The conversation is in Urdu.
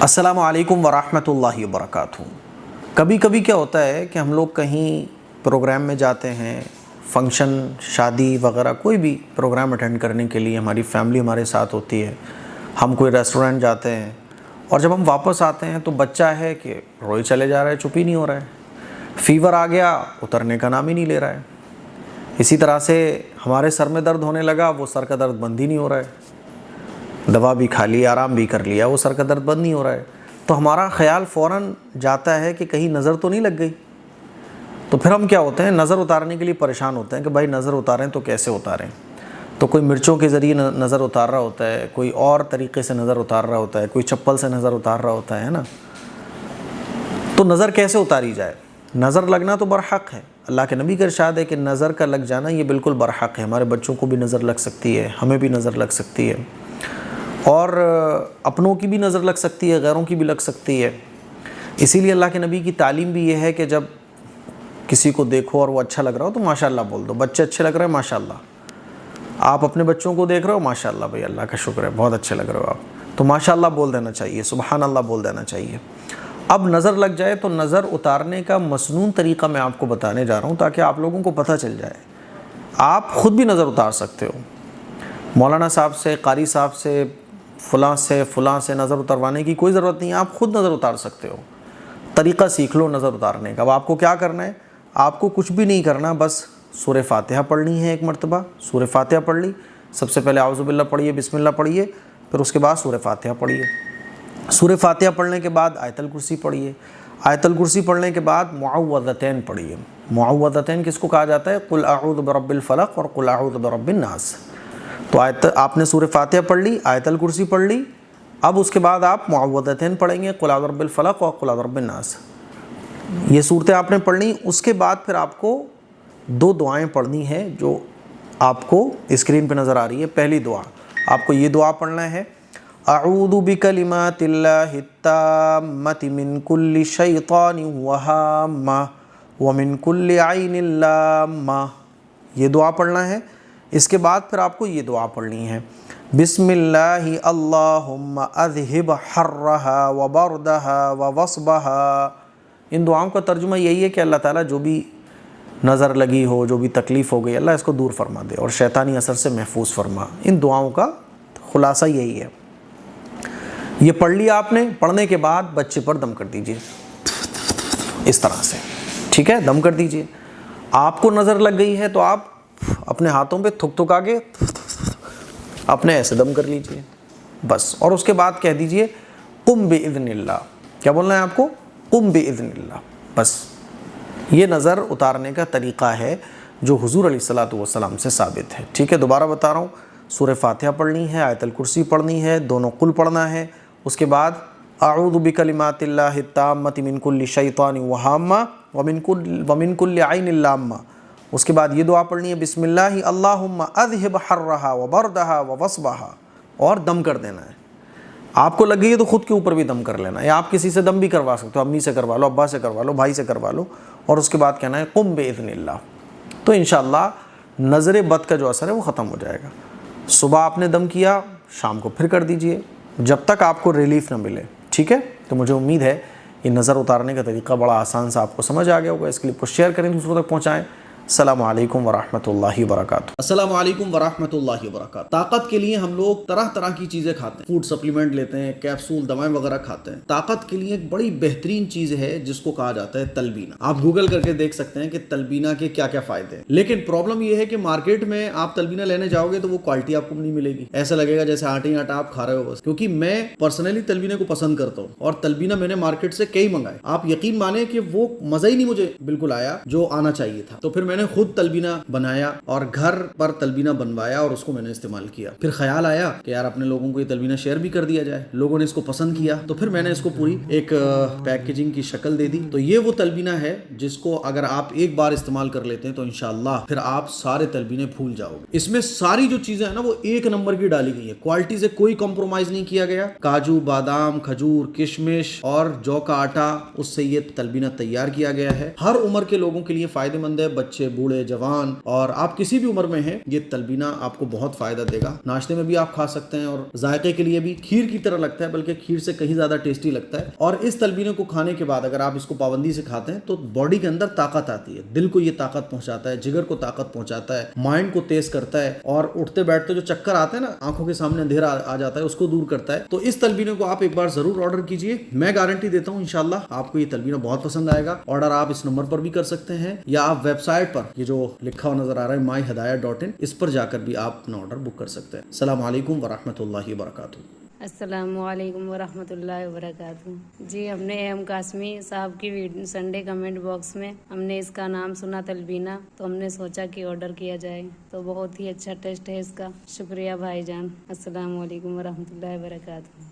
السلام علیکم ورحمۃ اللہ وبرکاتہ۔ کبھی کبھی کیا ہوتا ہے کہ ہم لوگ کہیں پروگرام میں جاتے ہیں، فنکشن، شادی وغیرہ کوئی بھی پروگرام اٹینڈ کرنے کے لیے ہماری فیملی ہمارے ساتھ ہوتی ہے، ہم کوئی ریسٹورنٹ جاتے ہیں اور جب ہم واپس آتے ہیں تو بچہ ہے کہ روئی چلے جا رہا ہے، چپ ہی نہیں ہو رہا ہے، فیور آ گیا اترنے کا نام ہی نہیں لے رہا ہے۔ اسی طرح سے ہمارے سر میں درد ہونے لگا، وہ سر کا درد بند ہی نہیں ہو رہا ہے، دوا بھی کھا لی، آرام بھی کر لیا، وہ سر کا درد بند نہیں ہو رہا ہے۔ تو ہمارا خیال فوراً جاتا ہے کہ کہیں نظر تو نہیں لگ گئی۔ تو پھر ہم کیا ہوتے ہیں، نظر اتارنے کے لیے پریشان ہوتے ہیں کہ بھائی نظر اتاریں تو کیسے اتاریں۔ تو کوئی مرچوں کے ذریعے نظر اتار رہا ہوتا ہے، کوئی اور طریقے سے نظر اتار رہا ہوتا ہے، کوئی چپل سے نظر اتار رہا ہوتا ہے نا۔ تو نظر کیسے اتاری جائے؟ نظر لگنا تو برحق ہے، اللہ کے نبی کا ارشاد ہے کہ نظر کا لگ جانا یہ بالکل برحق ہے۔ ہمارے بچوں کو بھی نظر لگ سکتی ہے، ہمیں بھی نظر لگ سکتی ہے، اور اپنوں کی بھی نظر لگ سکتی ہے، غیروں کی بھی لگ سکتی ہے۔ اسی لیے اللہ کے نبی کی تعلیم بھی یہ ہے کہ جب کسی کو دیکھو اور وہ اچھا لگ رہا ہو تو ماشاءاللہ بول دو۔ بچے اچھے لگ رہے ہیں ماشاءاللہ، آپ اپنے بچوں کو دیکھ رہے ہو ماشاءاللہ، بھائی اللہ کا شکر ہے بہت اچھے لگ رہے ہو آپ، تو ماشاءاللہ بول دینا چاہیے، سبحان اللہ بول دینا چاہیے۔ اب نظر لگ جائے تو نظر اتارنے کا مسنون طریقہ میں آپ کو بتانے جا رہا ہوں تاکہ آپ لوگوں کو پتہ چل جائے۔ آپ خود بھی نظر اتار سکتے ہو، مولانا صاحب سے، قاری صاحب سے، فلاں سے نظر اتروانے کی کوئی ضرورت نہیں ہے، آپ خود نظر اتار سکتے ہو۔ طریقہ سیکھ لو نظر اتارنے کا۔ اب آپ کو کیا کرنا ہے، آپ کو کچھ بھی نہیں کرنا، بس سورہ فاتحہ پڑھنی ہے ایک مرتبہ۔ سورہ فاتحہ پڑھ لی، سب سے پہلے اعوذ باللہ پڑھیے، بسم اللہ پڑھیے، پھر اس کے بعد سورہ فاتحہ پڑھیے۔ سورہ فاتحہ پڑھنے کے بعد آیت الکرسی پڑھیے، آیت الکرسی پڑھنے کے بعد معوذتین پڑھیے۔ معوذتین کس کو کہا جاتا ہے؟ قل اعوذ برب الفلق اور قل اعوذ برب الناس۔ تو آپ نے سورہ فاتحہ پڑھ لی، آیت الکرسی پڑھ لی، اب اس کے بعد آپ معوذتین پڑھیں گے، قل اعوذ برب الفلق اور قل اعوذ برب الناس۔ یہ صورتیں آپ نے پڑھ لی۔ اس کے بعد پھر آپ کو دو دعائیں پڑھنی ہیں جو آپ کو اسکرین پہ نظر آ رہی ہے۔ پہلی دعا آپ کو یہ دعا پڑھنا ہے، اعوذ بکلمات اللہ التامۃ من کل شیطان وہامہ ومن کل عین لامہ، یہ دعا پڑھنا ہے۔ اس کے بعد پھر آپ کو یہ دعا پڑھنی ہے، بسم اللہ اللہم اذہب حرہا وبردہا ووصبہا۔ ان دعاؤں کا ترجمہ یہی ہے کہ اللہ تعالیٰ جو بھی نظر لگی ہو، جو بھی تکلیف ہو گئی، اللہ اس کو دور فرما دے اور شیطانی اثر سے محفوظ فرما۔ ان دعاؤں کا خلاصہ یہی ہے۔ یہ پڑھ لیا آپ نے، پڑھنے کے بعد بچے پر دم کر دیجئے اس طرح سے، ٹھیک ہے، دم کر دیجئے۔ آپ کو نظر لگ گئی ہے تو آپ اپنے ہاتھوں پہ تھک تھکا کے اپنے ایسے دم کر لیجئے بس، اور اس کے بعد کہہ دیجئے قم باذن اللہ۔ کیا بولنا ہے آپ کو؟ قم باذن اللہ۔ بس یہ نظر اتارنے کا طریقہ ہے جو حضور علیہ الصلوۃ والسلام سے ثابت ہے، ٹھیک ہے۔ دوبارہ بتا رہا ہوں، سورہ فاتحہ پڑھنی ہے، آیت الکرسی پڑھنی ہے، دونوں قل پڑھنا ہے، اس کے بعد اعوذ بکلمات اللہ التامۃ من کل شیطان وہامہ ومن کل عین لامہ۔ اس کے بعد یہ دعا پڑھنی ہے، بسم اللہ اللہم اذہب حرہا وبردہا ووصبہا، اور دم کر دینا ہے۔ آپ کو لگ گئی ہے تو خود کے اوپر بھی دم کر لینا ہے، یا آپ کسی سے دم بھی کروا سکتے ہو، امی سے کروا لو، ابا سے کروا لو، بھائی سے کروا لو، اور اس کے بعد کہنا ہے قم باذن اللہ۔ تو انشاءاللہ نظر بد کا جو اثر ہے وہ ختم ہو جائے گا۔ صبح آپ نے دم کیا، شام کو پھر کر دیجئے جب تک آپ کو ریلیف نہ ملے، ٹھیک ہے۔ تو مجھے امید ہے یہ نظر اتارنے کا طریقہ بڑا آسان سا آپ کو سمجھ آ گیا ہوگا۔ اس کلپ کو شیئر کریں، دوسروں تک پہنچائیں۔ السلام علیکم ورحمۃ اللہ وبرکاتہ۔ السلام علیکم ورحمۃ اللہ وبرکاتہ۔ طاقت کے لیے ہم لوگ طرح طرح کی چیزیں کھاتے ہیں، فوڈ سپلیمنٹ لیتے ہیں، کیپسول، دوائیں وغیرہ کھاتے ہیں۔ طاقت کے لیے ایک بڑی بہترین چیز ہے جس کو کہا جاتا ہے تلبینہ۔ آپ گوگل کر کے دیکھ سکتے ہیں کہ تلبینہ کے کیا کیا فائدے ہیں، لیکن پرابلم یہ ہے کہ مارکیٹ میں آپ تلبینہ لینے جاؤ گے تو وہ کوالٹی آپ کو نہیں ملے گی، ایسا لگے گا جیسے آٹا ہی آٹا آپ کھا رہے ہو بس۔ کیونکہ میں پرسنلی تلبینہ کو پسند کرتا ہوں، اور تلبینہ میں نے مارکیٹ سے کئی منگائے، آپ یقین مانیں کہ وہ مزہ ہی نہیں مجھے بالکل آیا جو آنا چاہیے تھا۔ تو پھر میں نے خود تلبینہ بنایا اور گھر پر تلبینہ بنوایا اور اس کو میں نے استعمال کیا۔ پھر خیال آیا کہ یار اپنے لوگوں کو یہ تلبینہ شیئر بھی کر دیا جائے، لوگوں نے اس کو پسند کیا، تو پھر میں نے اس کو پوری ایک پیکیجنگ کی شکل دے دی۔ تو یہ وہ تلبینہ ہے جس کو اگر آپ ایک بار استعمال کر لیتے ہیں تو انشاءاللہ پھر آپ سارے تلبینے بھول جاؤ گے۔ اس میں ساری جو چیزیں ہیں نا وہ ایک نمبر کی ڈالی گئی ہے، کوالٹی سے کوئی کمپرومائز نہیں کیا گیا۔ کاجو، بادام، کھجور، کشمش اور جو کا آٹا، اس سے یہ تلبینہ تیار کیا گیا ہے۔ ہر عمر کے لوگوں کے لیے فائدہ مند ہے، بچے بچے بوڑھے جوان اور آپ کسی بھی عمر میں ہیں، یہ تلبینہ آپ کو بہت فائدہ دے گا. ناشتے میں بھی آپ کھا سکتے ہیں اور ذائقے کے لیے بھی کھیر کی طرح لگتا ہے، بلکہ کھیر سے کہیں زیادہ ٹیسٹی لگتا ہے. اور اس تلبینے کو کھانے کے بعد اگر آپ اس کو پابندی سے کھاتے ہیں تو باڈی کے اندر طاقت آتی ہے. دل کو یہ طاقت پہنچاتا ہے، جگر کو طاقت پہنچاتا ہے، مائنڈ کو تیز کرتا ہے، اور اٹھتے بیٹھتے جو چکر آتے ہیں نا، آنکھوں کے سامنے اندھیرا آ جاتا ہے، اس کو دور کرتا ہے. تو اس تلبینے کو آپ ایک بار ضرور آرڈر کیجئے. میں گارنٹی دیتا ہوں انشاءاللہ آپ کو یہ تلبینہ بہت پسند آئے گا. آرڈر آپ اس نمبر پر بھی کر سکتے ہیں، یا آپ ویب سائٹ پر یہ جو لکھا ہوا نظر آ رہا ہے myhidayat.in، اس پر جا کر بھی آپ اپنا آرڈر بک کر سکتے ہیں. السلام علیکم ورحمۃ اللہ وبرکاتہ. السلام علیکم ورحمۃ اللہ وبرکاتہ. جی ہم نے ایم قاسمی صاحب کی سنڈے کمنٹ باکس میں ہم نے اس کا نام سنا تلبینہ، تو ہم نے سوچا کہ آرڈر کیا جائے. تو بہت ہی اچھا ٹیسٹ ہے اس کا. شکریہ بھائی جان. السلام علیکم ورحمۃ اللہ وبرکاتہ.